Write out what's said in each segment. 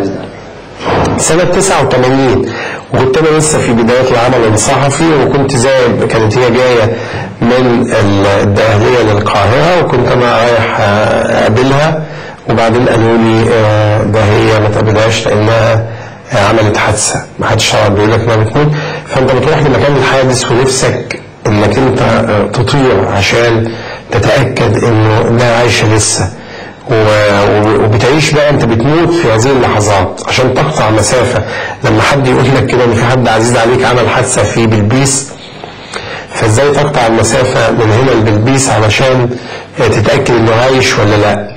الحديث ده؟ سنة 89، وكنت أنا لسه في بداية العمل الصحفي، وكنت كانت هي جاية من الدقهلية للقاهرة، وكنت أنا رايح أقابلها، وبعدين قالوا لي ده هي ما تقابلهاش لأنها عملت حادثة، ما حدش بيقول لك انها بتموت. فأنت بتروح لمكان الحادث ونفسك إنك أنت تطير عشان تتأكد إنه إنها عايشة لسه، وبتعيش بقى انت بتموت في هذه اللحظات عشان تقطع مسافة. لما حد يقول لك كده ان في حد عزيز عليك عمل حادثة في بلبيس، فازاي تقطع المسافة من هنا لبلبيس علشان تتأكد انه عايش ولا لا؟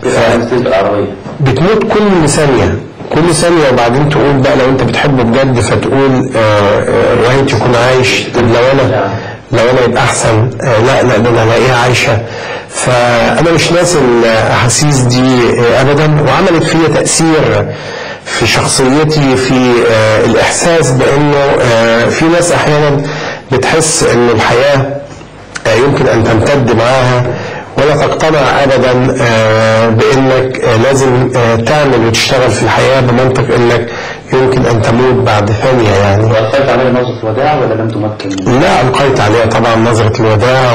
بتموت كل ثانية كل ثانية، وبعدين تقول بقى لو انت بتحبه بجد فتقول رأيت يكون عايش، طب لو انا يبقى احسن، لا ده انا الاقيها عايشة. فانا مش ناسي الاحاسيس دي ابدا، وعملت فيا تأثير في شخصيتي، في الاحساس بانه في ناس احيانا بتحس ان الحياة يمكن ان تمتد معاها، ولا تقتنع ابدا بانك لازم تعمل وتشتغل في الحياة بمنطق انك يمكن ان تموت بعد ثانية يعني. وألقيت عليها نظرة الوداع ولا لم تمكن؟ لا، ألقيت عليها طبعا نظرة الوداع،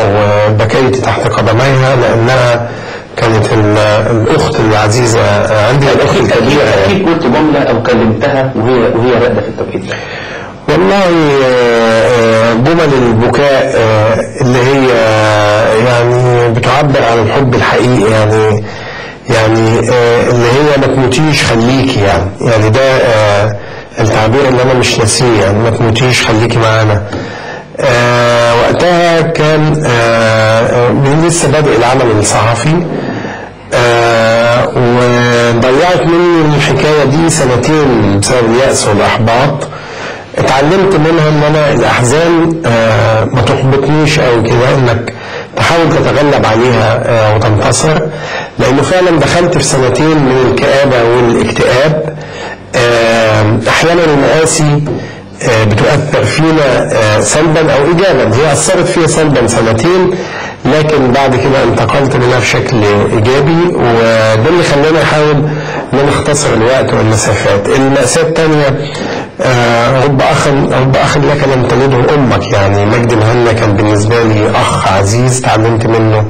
وبكيت تحت قدميها لأنها كانت الأخت العزيزة عندي، الأخت الكبيرة. أكيد قلت جملة أو كلمتها وهي ردة في التوقيت ده؟ والله جمل البكاء اللي هي يعني بتعبر عن الحب الحقيقي، يعني اللي هي ما تموتيش خليكي، يعني ده التعبير اللي انا مش ناسيه، يعني ما تموتيش خليكي معانا. وقتها كان من لسه بادئ العمل الصحفي، وضيعت مني الحكاية دي سنتين بسبب اليأس والإحباط. اتعلمت منها ان انا الاحزان ما تحبطنيش قوي كده، انك تحاول تتغلب عليها وتنتصر، لانه فعلا دخلت في سنتين من الكآبة والاكتئاب. احيانا المآسي بتؤثر فينا سلبا او ايجابا، هي اثرت فيها سلبا سنتين، لكن بعد كده انتقلت منها بشكل ايجابي، وده اللي خلاني احاول ان نختصر الوقت والمسافات. المأساة الثانية رب أخ لك لم تلده أمك، يعني مجدي مهنا كان بالنسبة لي أخ عزيز تعلمت منه